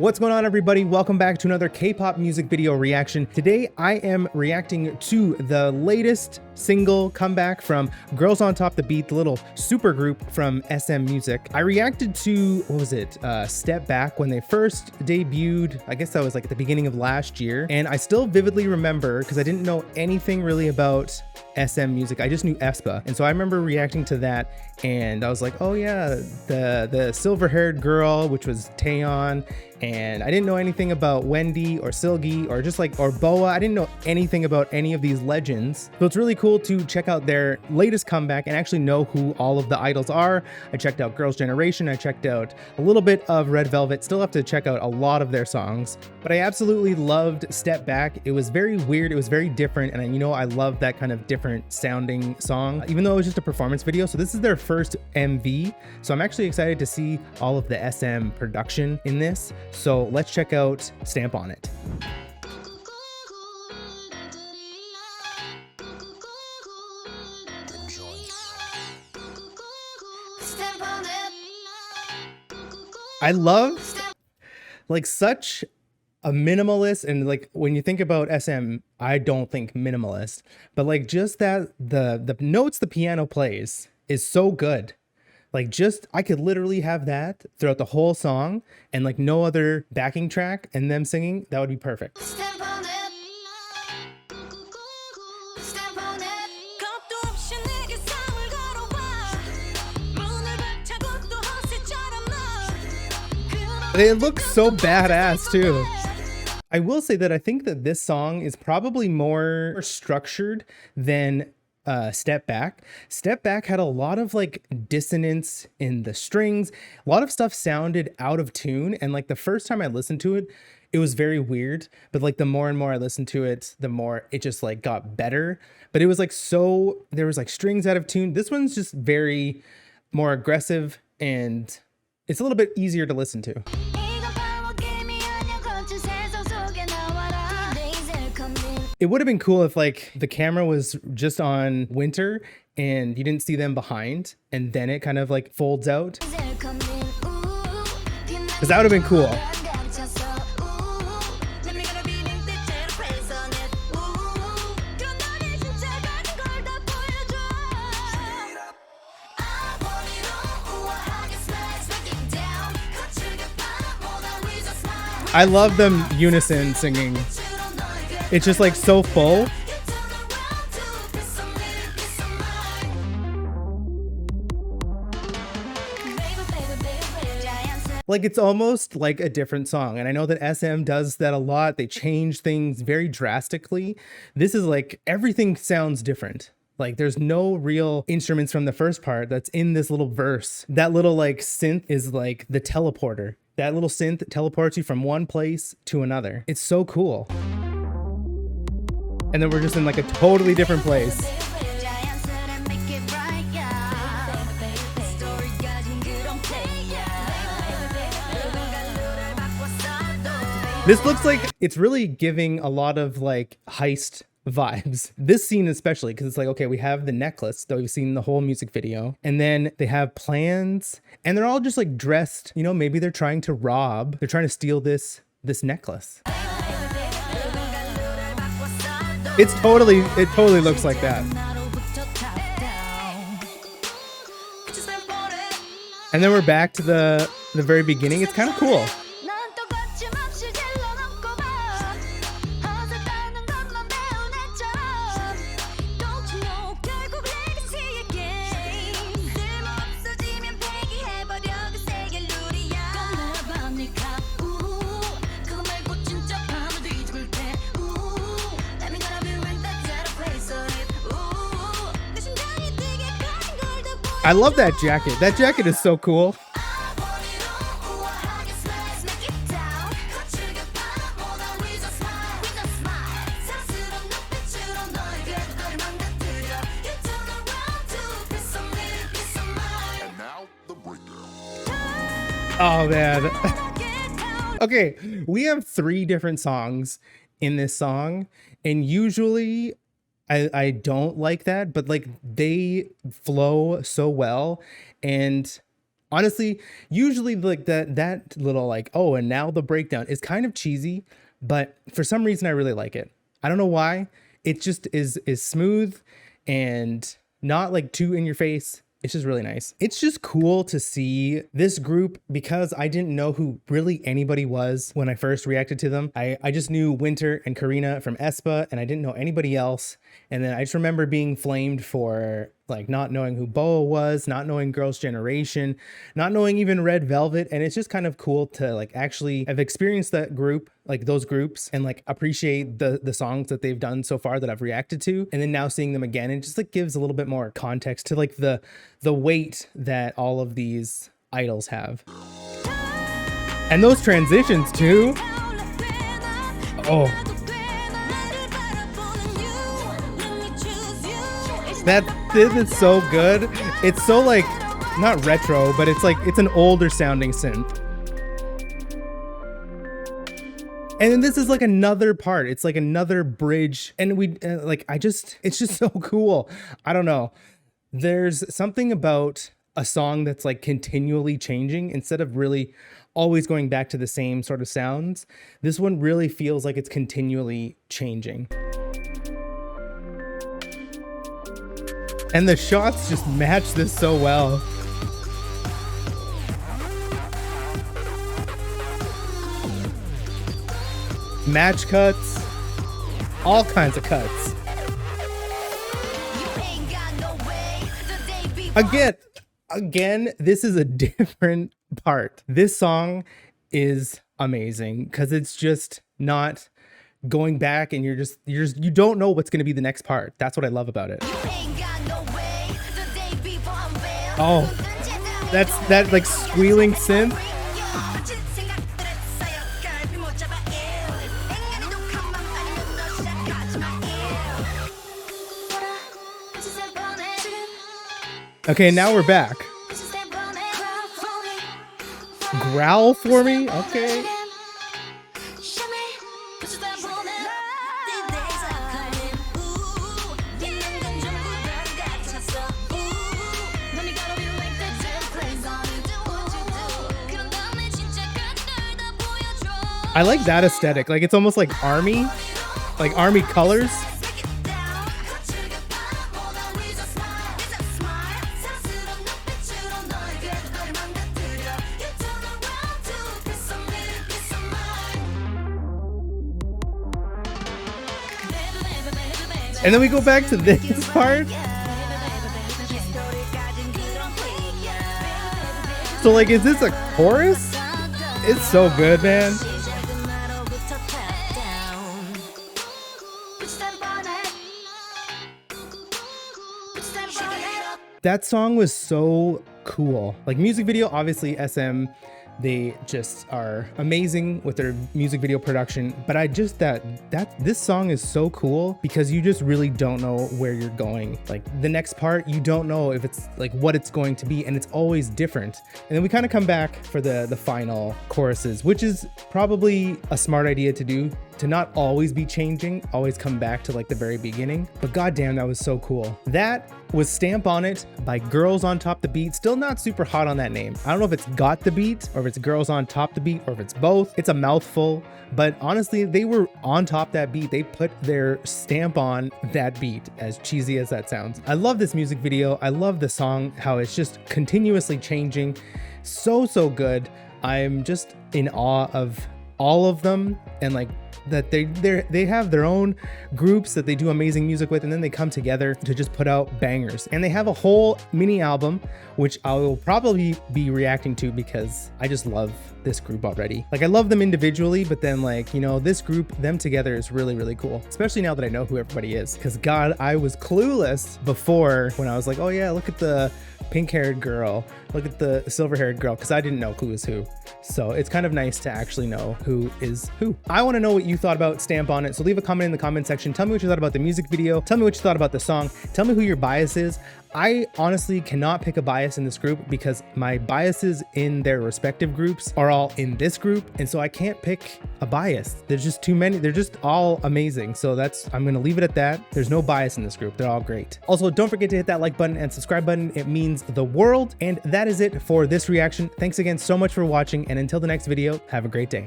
What's going on, everybody? Welcome back to another K-pop music video reaction. Today I am reacting to the latest single comeback from Girls on Top the Beat, the little super group from SM Music. I reacted to, what was it, Step Back when they first debuted. I guess that was like at the beginning of last year. And I still vividly remember, because I didn't know anything really about SM Music. I just knew aespa. And so I remember reacting to that and I was like, oh yeah, the silver-haired girl, which was Taeyeon. And I didn't know anything about Wendy or Silgi or Boa. I didn't know anything about any of these legends. So it's really cool to check out their latest comeback and actually know who all of the idols are. I checked out Girls' Generation. I checked out a little bit of Red Velvet. Still have to check out a lot of their songs. But I absolutely loved Step Back. It was very weird. It was very different. And I love that kind of different sounding song, even though it was just a performance video. So this is their first MV. So I'm actually excited to see all of the SM production in this. So let's check out Stamp on It. I love like such a minimalist, and like when you think about SM, I don't think minimalist, but like just that the notes the piano plays is so good. Like just, I could literally have that throughout the whole song and like no other backing track and them singing. That would be perfect. It looks so badass too. I will say that I think that this song is probably more structured than Step Back. Step Back had a lot of like dissonance in the strings. A lot of stuff sounded out of tune, and like the first time I listened to it, it was very weird, but like the more and more I listened to it, the more it just like got better. But it was like, so there was like strings out of tune. This one's just very more aggressive and it's a little bit easier to listen to. It would have been cool if like the camera was just on Winter and you didn't see them behind and then it kind of like folds out. Because that would have been cool. I love them unison singing. It's just like so full. Like it's almost like a different song. And I know that SM does that a lot. They change things very drastically. This is like everything sounds different. Like there's no real instruments from the first part that's in this little verse. That little like synth is like the teleporter. That little synth teleports you from one place to another. It's so cool. And then we're just in like a totally different place. This looks like it's really giving a lot of like heist vibes. This scene especially, because it's like, okay, we have the necklace that we've seen in the whole music video, and then they have plans and they're all just like dressed, maybe they're trying to steal this necklace. It totally looks like that. And then we're back to the very beginning. It's kind of cool. I love that jacket. That jacket is so cool. Oh man. Okay, we have 3 different songs in this song, and usually I don't like that, but like they flow so well, and Honestly, usually like that little like, oh, and now the breakdown is kind of cheesy, but for some reason I really like it. I don't know why. It just is smooth and not like too in your face. It's just really nice. It's just cool to see this group because I didn't know who really anybody was when I first reacted to them. I just knew Winter and Karina from aespa, and I didn't know anybody else. And then I just remember being flamed for like not knowing who Boa was, not knowing Girls' Generation, not knowing even Red Velvet. And it's just kind of cool to like actually have experienced that group, like those groups, and like appreciate the songs that they've done so far that I've reacted to. And then now seeing them again, it just like gives a little bit more context to like the weight that all of these idols have. And those transitions too. Oh. This is so good. It's so like, not retro, but it's like, it's an older sounding synth. And then this is like another part. It's like another bridge. And it's just so cool. I don't know. There's something about a song that's like continually changing instead of really always going back to the same sort of sounds. This one really feels like it's continually changing. And the shots just match this so well. Match cuts, all kinds of cuts. Again, this is a different part. This song is amazing because it's just not going back and you don't know what's going to be the next part. That's what I love about it. Oh, that's that like squealing synth. Okay, now we're back. Growl for me? Okay. I like that aesthetic. Like it's almost like army colors. And then we go back to this part. So like, is this a chorus? It's so good, man. That song was so cool. Like music video, obviously SM, they just are amazing with their music video production, but I just this song is so cool because you just really don't know where you're going. Like the next part, you don't know if it's like what it's going to be, and it's always different. And then we kind of come back for the final choruses, which is probably a smart idea to do, to not always be changing, always come back to like the very beginning. But goddamn, that was so cool. That was Stamp On It by Girls on Top the Beat. Still not super hot on that name. I don't know if it's Got the Beat or if it's Girls on Top the Beat or if it's both. It's a mouthful, but honestly, they were on top that beat. They put their stamp on that beat, as cheesy as that sounds. I love this music video. I love the song, how it's just continuously changing. So good. I'm just in awe of all of them, and like that they have their own groups that they do amazing music with, and then they come together to just put out bangers. And they have a whole mini album, which I will probably be reacting to because I just love this group already. Like I love them individually, but then like, you know, this group, them together is really cool, especially now that I know who everybody is. Because God, I was clueless before when I was like, oh yeah, look at the pink-haired girl, look at the silver-haired girl, because I didn't know who was who. So it's kind of nice to actually know who is who. I want to know what what you thought about Stamp on It. So leave a comment in the comment section. Tell me what you thought about the music video. Tell me what you thought about the song. Tell me who your bias is. I honestly cannot pick a bias in this group because my biases in their respective groups are all in this group. And so I can't pick a bias. There's just too many. They're just all amazing. So I'm going to leave it at that. There's no bias in this group. They're all great. Also, don't forget to hit that like button and subscribe button. It means the world. And that is it for this reaction. Thanks again so much for watching. And until the next video, have a great day.